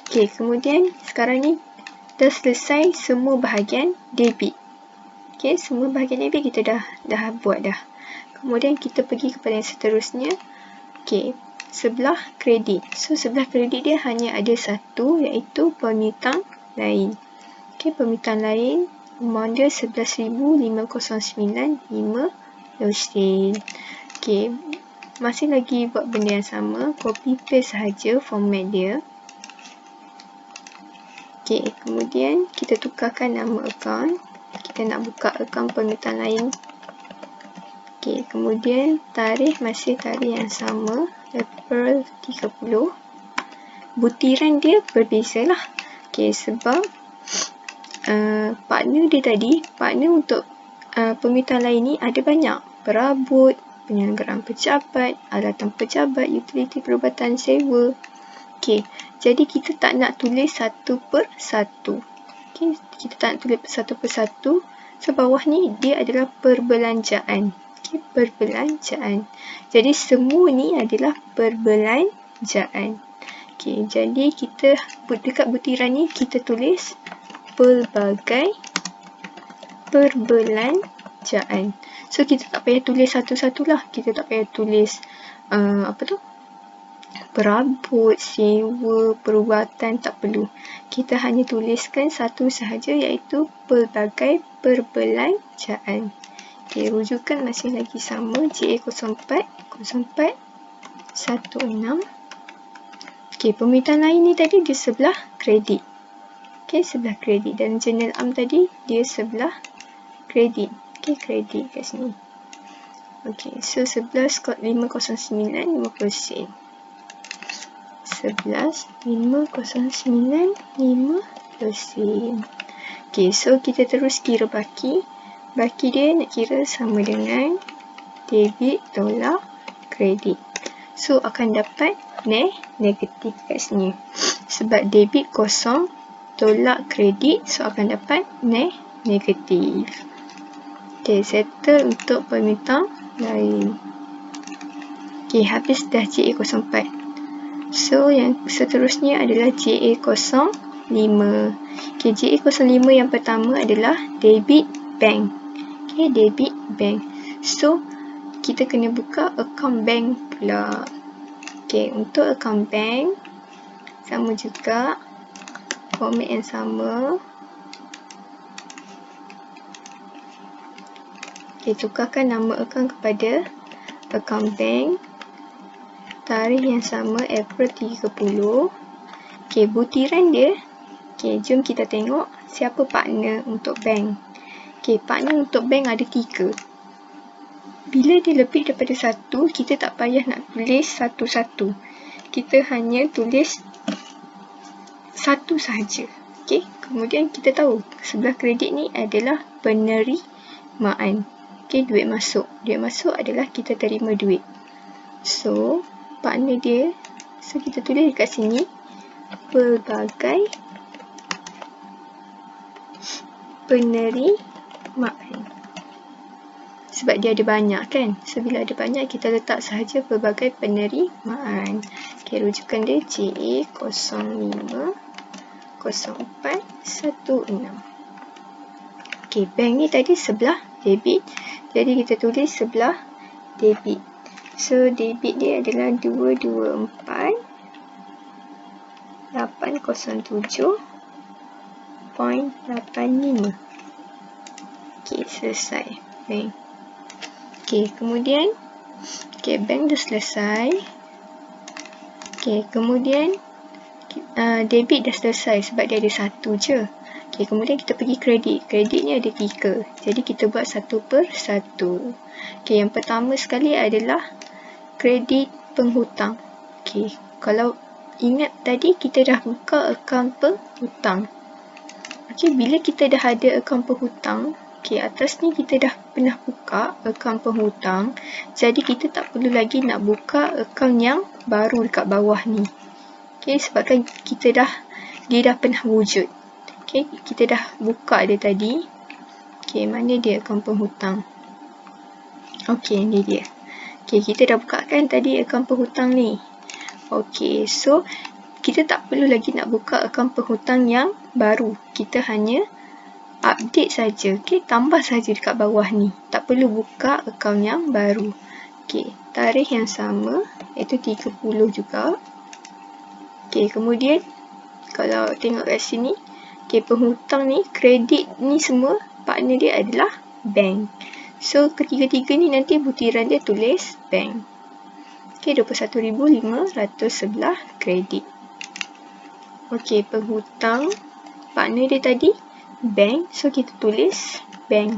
Okey, kemudian sekarang ni dah selesai semua bahagian debit. Okey, semua bahagian debit kita dah buat dah. Kemudian kita pergi kepada yang seterusnya. Okey, sebelah kredit. So, sebelah kredit dia hanya ada satu, iaitu permintaan lain. Okey, permintaan lain, amount dia 11,509.50 sen. Okey, masih lagi buat benda yang sama, copy paste sahaja format dia. Okey, kemudian kita tukarkan nama akaun. Kita nak buka akaun permintaan lain. Okey, kemudian tarikh masih tarikh yang sama, April 30. Butiran dia berbeza lah. Okey, sebab partner dia tadi, partner untuk permintaan lain ni ada banyak. Perabot, penyelenggaraan pejabat, alatan pejabat, utiliti perubatan sewa. Okey, jadi kita tak nak tulis satu per satu. Okey, kita tak nak tulis satu per satu. So, bawah ni dia adalah perbelanjaan. Okey, perbelanjaan. Jadi, semua ni adalah perbelanjaan. Okey, jadi kita dekat butiran ni kita tulis pelbagai perbelanjaan. So, kita tak payah tulis satu-satu lah. Kita tak payah tulis perabot, sewa, perubatan, tak perlu. Kita hanya tuliskan satu sahaja, iaitu pelbagai perbelanjaan. Okey, rujukan masih lagi sama, JA04 0416. Okey, permintaan lain ni tadi di sebelah kredit. Okey, sebelah kredit. Dan General Am tadi dia sebelah kredit. Okey, kredit kat sini. Okey, so 11,509.50 sen. 11,509.50 sen. Okey, so kita terus kira baki. Baki dia nak kira sama dengan debit tolak kredit. So, akan dapat negatif kat sini. Sebab debit kosong, tolak kredit, so akan dapat negatif. Okey, settle untuk permintaan lain. Okey, habis dah JA04. So, yang seterusnya adalah JA05. Okey, JA05 yang pertama adalah debit bank. Okey, debit bank. So, kita kena buka akaun bank pula. Okey, untuk akaun bank, sama juga. Format yang sama. Okey, tukarkan nama akaun kepada akaun bank. Tarikh yang sama, April 30. Okey, butiran dia. Okey, jom kita tengok siapa partner untuk bank. Okey, partner untuk bank ada 3. Bila dia lebih daripada 1, kita tak payah nak tulis satu-satu. Kita hanya tulis satu sahaja. Okey, kemudian kita tahu sebelah kredit ni adalah penerimaan. Okey, duit masuk. Duit masuk adalah kita terima duit. So, partner dia, so kita tulis dekat sini pelbagai penerimaan. Sebab dia ada banyak kan. So, bila ada banyak, kita letak sahaja pelbagai penerimaan. Okey, rujukan dia JA050416. Okey, bank ni tadi sebelah debit. Jadi, kita tulis sebelah debit. So, debit dia adalah 224,807.85. Okey, selesai. Bank. Okey, kemudian bank dah selesai. Okey, kemudian debit dah selesai sebab dia ada satu je. Okey, kemudian kita pergi kredit. Kredit ni ada 3. Jadi, kita buat satu per satu. Okey, yang pertama sekali adalah kredit penghutang. Okey, kalau ingat tadi kita dah buka akaun penghutang. Okey, bila kita dah ada akaun penghutang, okey, atas ni kita dah pernah buka akaun penghutang. Jadi, kita tak perlu lagi nak buka akaun yang baru dekat bawah ni. Okey, sebabkan dia dah pernah wujud. Okey, kita dah buka dia tadi. Okey, mana dia akaun penghutang? Okey, ni dia. Okey, kita dah buka kan tadi akaun penghutang ni. Okey, so kita tak perlu lagi nak buka akaun penghutang yang baru. Kita hanya update saja. Okey, tambah saja dekat bawah ni. Tak perlu buka akaun yang baru. Okey, tarikh yang sama iaitu 30 juga. Okey, kemudian kalau tengok kat sini, okey, penghutang ni, kredit ni semua partner dia adalah bank. So, ketiga-tiga ni nanti butiran dia tulis bank. Okey, 21,511 kredit. Okey, penghutang partner dia tadi bank, so kita tulis bank.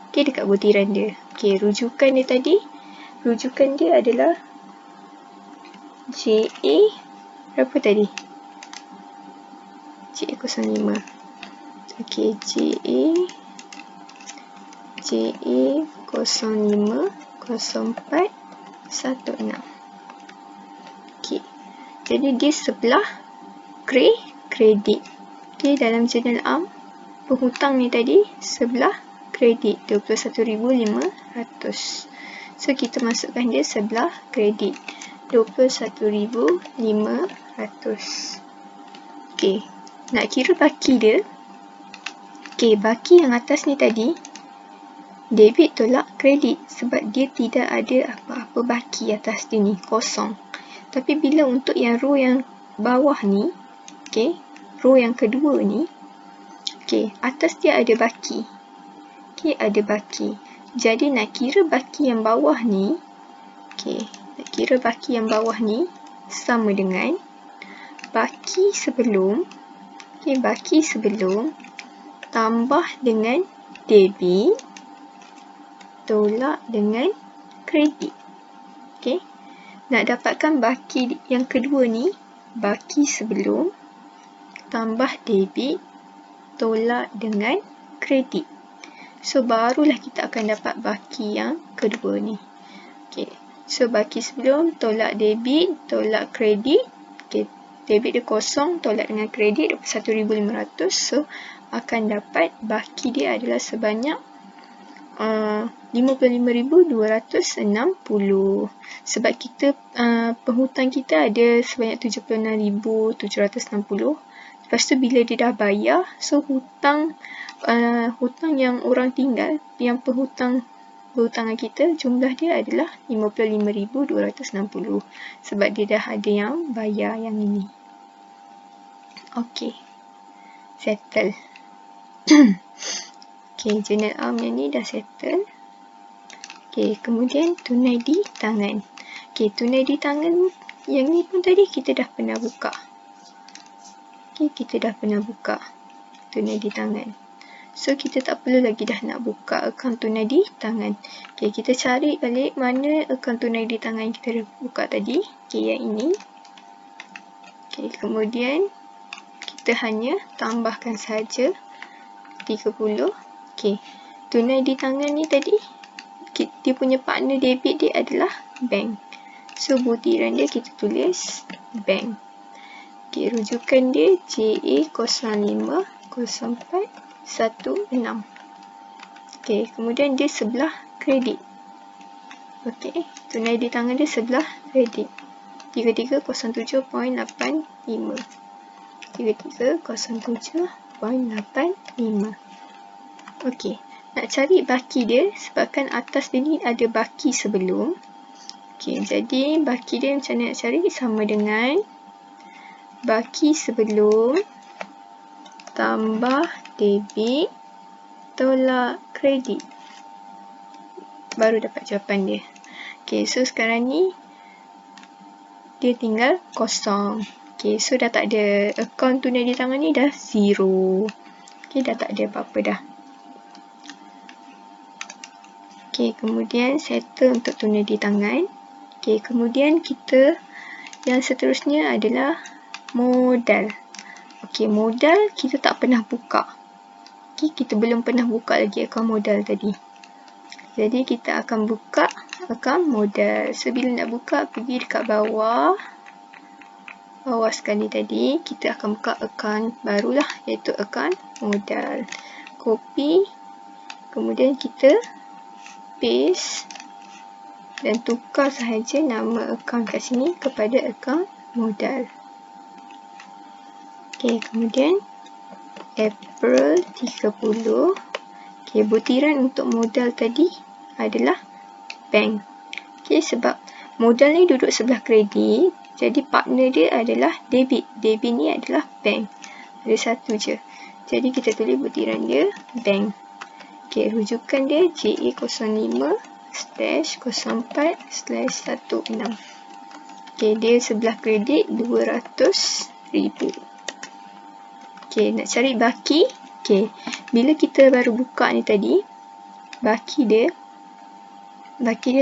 Okey, dekat butiran dia. Okey, rujukan dia tadi, rujukan dia adalah JA berapa tadi? JA05. Okey, JA050416. Okey, jadi dia sebelah kredit. Okey, dalam jurnal am penghutang ni tadi sebelah kredit 21,500. So kita masukkan dia sebelah kredit 21,500. Okey, nak kira baki dia. Okey, baki yang atas ni tadi debit tolak kredit sebab dia tidak ada apa-apa baki atas dia ni, kosong. Tapi bila untuk yang row yang bawah ni, okey, row yang kedua ni, okey, atas dia ada baki. Okey, ada baki. Jadi nak kira baki yang bawah ni, okey, nak kira baki yang bawah ni sama dengan baki sebelum, okey, baki sebelum tambah dengan debit tolak dengan kredit. Okey, nak dapatkan baki yang kedua ni, baki sebelum tambah debit tolak dengan kredit. So, barulah kita akan dapat baki yang kedua ni. Okey, so baki sebelum tolak debit tolak kredit. Okey, debit dia kosong, tolak dengan kredit 21,500. So, akan dapat baki dia adalah sebanyak 55,260. Sebab kita penghutang kita ada sebanyak 76,760. Lepas tu bila dia dah bayar, so hutang yang orang tinggal, yang berhutangan kita, jumlah dia adalah 55,260 sebab dia dah ada yang bayar yang ini. Okey, settle. Okey, jurnal am yang ni dah settle. Okey, kemudian tunai di tangan. Okey, tunai di tangan yang ni pun tadi kita dah pernah buka. Okey, kita dah pernah buka tunai di tangan. So, kita tak perlu lagi dah nak buka akaun tunai di tangan. Okey, kita cari balik mana akaun tunai di tangan yang kita dah buka tadi. Okey, yang ini. Okey, kemudian kita hanya tambahkan saja 30. Okey, tunai di tangan ni tadi, dia punya partner debit dia adalah bank. So, butiran dia kita tulis bank. Okey, rujukan dia JA050416. Okey, kemudian dia sebelah kredit. Okey, tunai di tangan dia sebelah kredit. 3307.85. 3307.85. Okey, nak cari baki dia sebabkan atas dia ni ada baki sebelum. Okey, jadi baki dia macam mana nak cari? Sama dengan baki sebelum tambah debit tolak kredit. Baru dapat jawapan dia. Okey, so sekarang ni dia tinggal kosong. Okey, so dah tak ada akaun tunai di tangan ni, dah zero. Okey, dah tak ada apa-apa dah. Okey, kemudian settle untuk tunai di tangan. Okey, kemudian kita yang seterusnya adalah modal. Okey, modal kita tak pernah buka. Okey, kita belum pernah buka lagi akaun modal tadi. Jadi kita akan buka akaun modal. So, bila nak buka, pergi dekat bawah sekali tadi, kita akan buka akaun barulah, iaitu akaun modal. Copy, kemudian kita paste dan tukar sahaja nama akaun kat sini kepada akaun modal. Okay, kemudian April 30. Okay, butiran untuk modal tadi adalah bank. Okay, sebab modal ni duduk sebelah kredit, jadi partner dia adalah debit. Debit ni adalah bank. Ada satu je. Jadi kita tulis butiran dia bank. Okay, rujukan dia JA05/04/16. Okay, dia sebelah kredit 200,000. Okay, nak cari baki. Okay, bila kita baru buka ni tadi, baki dia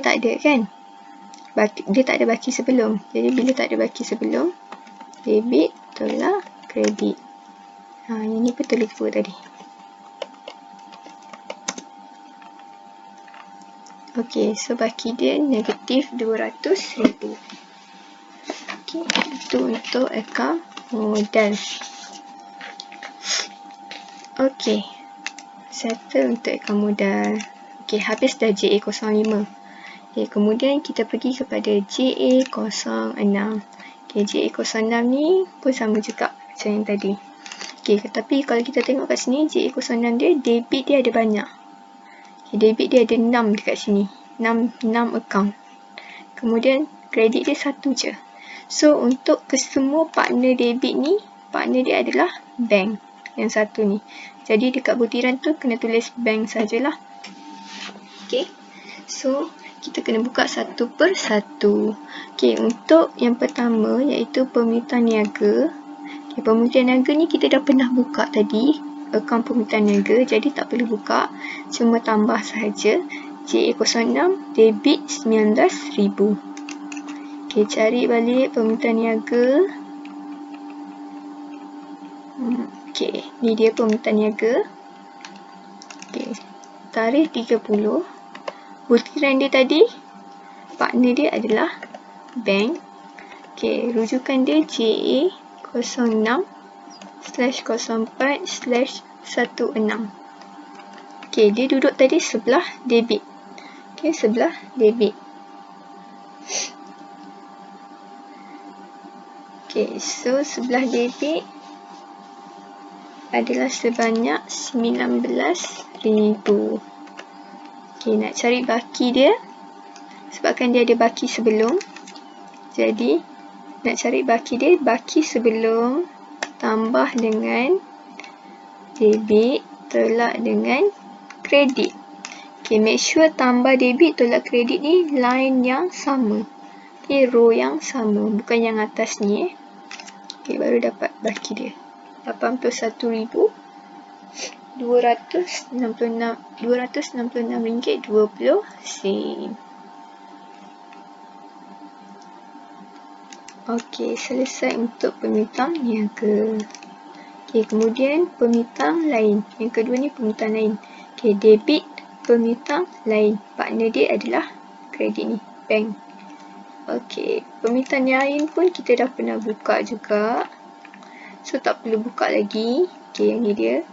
tak ada kan? Dia tak ada baki sebelum. Jadi bila tak ada baki sebelum, debit tolak kredit. Ini pun terlupa tadi. Okay, so baki dia negatif 200,000. Okay, itu untuk akaun modal. Okay, settle untuk akaun modal. Okay, habis dah JA05. Okay, kemudian kita pergi kepada JA06. Okay, JA06 ni pun sama juga macam yang tadi. Okay, tapi kalau kita tengok kat sini, JA06 dia, debit dia ada banyak. Okay, debit dia ada 6 dekat sini. 6 akaun. Kemudian, kredit dia 1 je. So, untuk kesemua partner debit ni, partner dia adalah bank. Yang satu ni. Jadi, dekat butiran tu, kena tulis bank sajalah. Okay. So, kita kena buka satu per satu. Okay, untuk yang pertama, iaitu permintaan niaga. Okay, permintaan niaga ni kita dah pernah buka tadi. Akaun permintaan niaga. Jadi, tak perlu buka. Cuma tambah sahaja. JA06, debit 19,000. Okay, cari balik permintaan niaga. Okay, ni dia permintaan niaga. Okay, tarikh 30. Butiran dia tadi, partner dia adalah bank. Okay, rujukan dia JA06/04/16. Okay, dia duduk tadi sebelah debit. Okay, sebelah debit. Okay, so sebelah debit adalah sebanyak 19,000. Okay, nak cari baki dia. Sebabkan dia ada baki sebelum. Jadi, nak cari baki dia, baki sebelum tambah dengan debit tolak dengan kredit. Okay, make sure tambah debit tolak kredit ni line yang sama. Okay, row yang sama. Bukan yang atas ni. Okay, baru dapat baki dia. 81,266 ringgit 20 sen. Okey, selesai untuk permintaan niaga. Okey, kemudian permintaan lain. Yang kedua ni permintaan lain. Okey, debit permintaan lain. Partner dia adalah kredit ni, bank. Okey, permintaan lain pun kita dah pernah buka juga. So, tak perlu buka lagi. Okey, yang ni dia.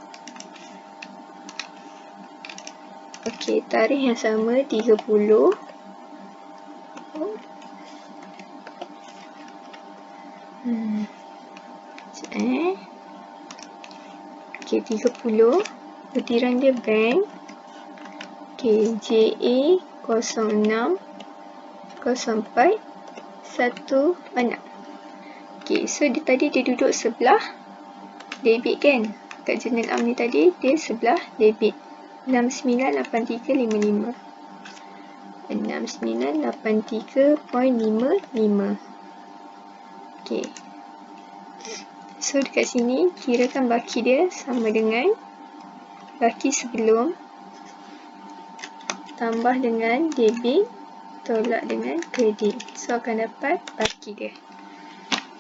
Okey, tarikh yang sama 30. Okey, 30. Butiran dia bank. Okey, JA06/04/16. Okey, so tadi dia duduk sebelah debit kan? Kat jurnal am ni tadi, dia sebelah debit. 6983.55. 6983.55. Okey. So, dekat sini, kirakan baki dia sama dengan baki sebelum tambah dengan debit tolak dengan kredit. So, akan dapat baki dia.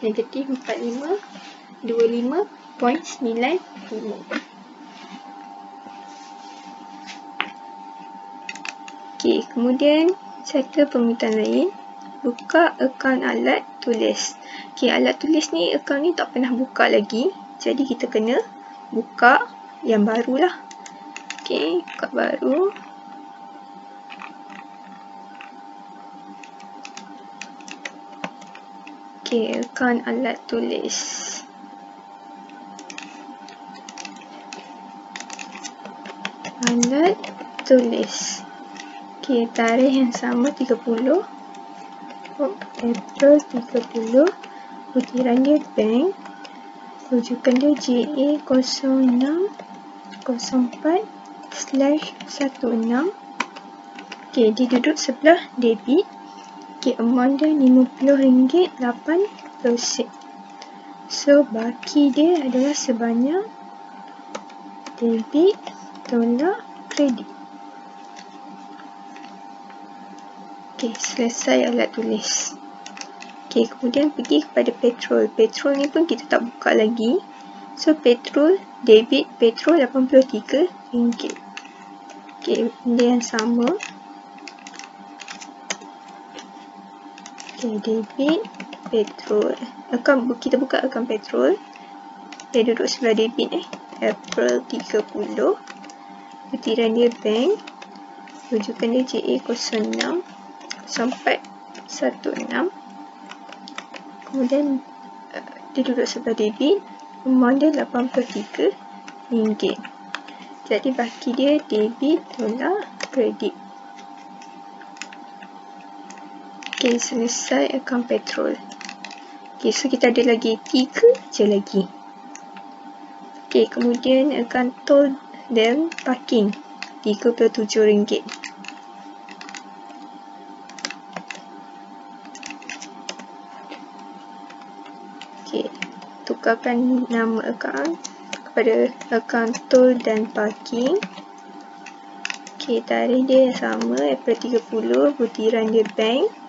Negatif 4525.95. Okey, kemudian settle permintaan lain. Buka akaun alat tulis. Okey, alat tulis ni, akaun ni tak pernah buka lagi. Jadi, kita kena buka yang barulah. Okey, buka baru. Okey, akaun alat tulis. alat tulis. Okey, tarikh yang sama 30. April 30. Butiran dia bank. Rujukan dia JA0604/16. Okey, dia duduk sebelah debit. Okey, amount dia RM50.80. So, baki dia adalah sebanyak debit tolak kredit. Okey, selesai alat tulis. Okey, kemudian pergi kepada petrol. Petrol ni pun kita tak buka lagi. So, petrol, debit petrol RM83. Okey, benda yang sama. Okey, debit petrol. Kita buka akaun petrol. Dia duduk sebelah debit April 30. Butiran dia bank. Rujukan dia JA0604/16. Kemudian dia duduk sebelah debit. Amount dia RM83. Jadi baki dia debit tolak kredit. Okey, selesai akaun petrol. Okey, so kita ada lagi 3 je lagi. Okey, kemudian akaun tol dan parking RM37. Okey, tukarkan nama akaun kepada akaun tol dan parking. Okey, tarikh dia yang sama, April 30, butiran dia bank.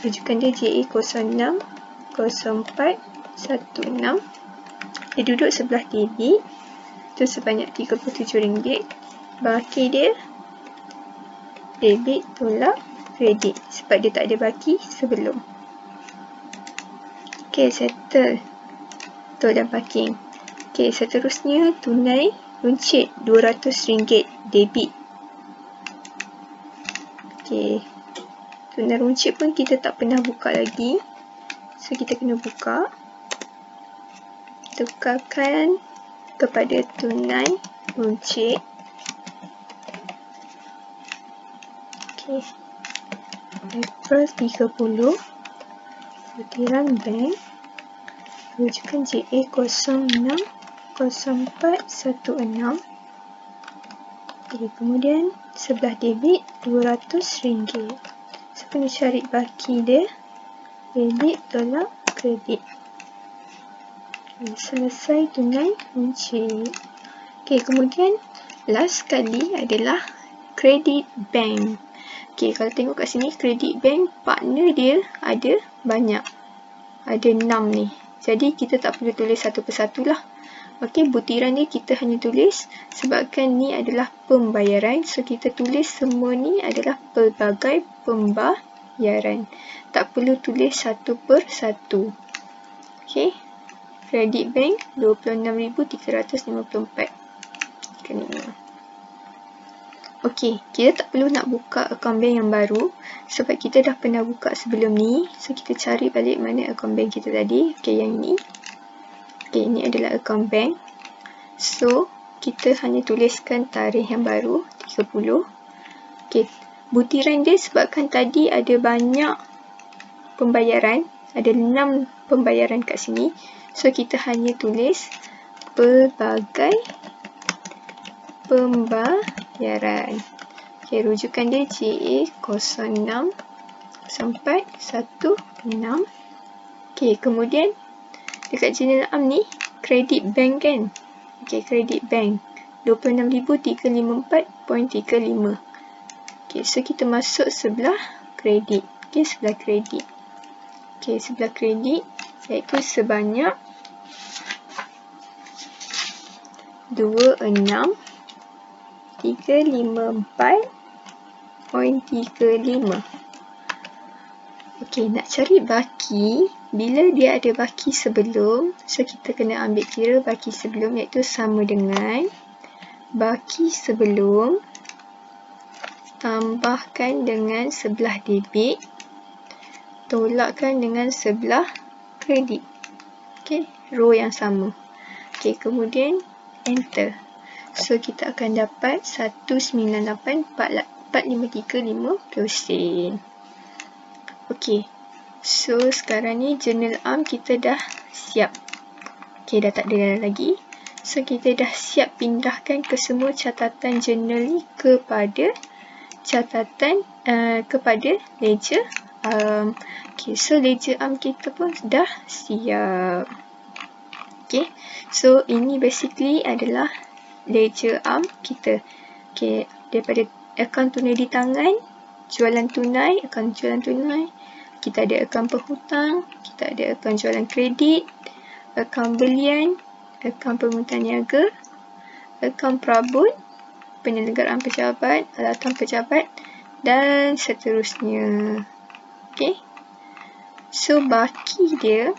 Rujukan dia JA0604/16. Dia duduk sebelah debit. Itu sebanyak RM37. Baki dia debit tolak kredit sebab dia tak ada baki sebelum. Okey, settle tol dan parking. Okey, seterusnya tunai runcit RM200 debit. Okey, tunai runcit pun kita tak pernah buka lagi. So, kita kena buka. Tukarkan kepada tunai runcit. Okey, April 30. Butiran bank. Rujukan JA0604/16. Okey, kemudian sebelah debit RM200. So, kena cari baki dia. Debit tolak kredit. Selesai tunai runcit. Okey, kemudian last sekali adalah credit bank. Okey, kalau tengok kat sini credit bank partner dia ada banyak. Ada 6 ni. Jadi kita tak perlu tulis satu persatu lah. Okey, butiran ni kita hanya tulis sebabkan ni adalah pembayaran. So, kita tulis semua ni adalah pelbagai pembayaran. Tak perlu tulis satu persatu. Okey. Kredit bank RM26,354. Okey, kita tak perlu nak buka akaun bank yang baru sebab kita dah pernah buka sebelum ni. So, kita cari balik mana akaun bank kita tadi. Okey, yang ni. Okey, ini adalah akaun bank. So, kita hanya tuliskan tarikh yang baru, 30. Okey, butiran dia sebabkan tadi ada banyak pembayaran. Ada 6 pembayaran kat sini. So, kita hanya tulis pelbagai pembayaran. Okey, rujukan dia JA0604/16. Okey, kemudian dekat jurnal am ni, kredit bank kan? Okey, kredit bank. RM26,354.35. Okey, so kita masuk sebelah kredit. Okey, sebelah kredit. Okey, sebelah kredit iaitu sebanyak 26,354.35. Okey, nak cari baki. Bila dia ada baki sebelum, so kita kena ambil kira baki sebelum iaitu sama dengan baki sebelum tambahkan dengan sebelah debit tolakkan dengan sebelah kredit. Okey, row yang sama. Okey, kemudian enter. So, kita akan dapat 198,453,50 sen. So, sekarang ni journal arm kita dah siap. Dah tak ada lagi. So, kita dah siap pindahkan ke semua catatan journal ni kepada ledger arm. So ledger arm kita pun dah siap. So ini basically adalah ledger arm kita. Daripada akaun tunai di tangan, jualan tunai, akaun jualan tunai, kita ada akaun penghutang, kita ada akaun jualan kredit, akaun belian, akaun permintaan niaga, akaun perabot, penyelenggaraan pejabat, alatan pejabat dan seterusnya. So baki dia,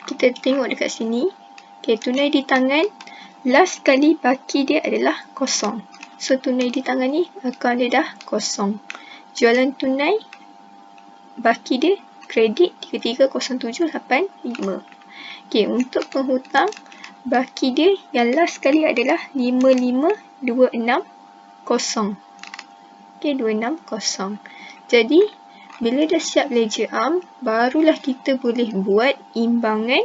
kita tengok dekat sini. Tunai di tangan, last kali baki dia adalah kosong. So tunai di tangan ni akaun dia dah kosong. Jualan tunai, baki dia kredit 330785. Untuk penghutang, baki dia yang last kali adalah 55260. 260. Jadi bila dah siap ledger arm, barulah kita boleh buat imbangan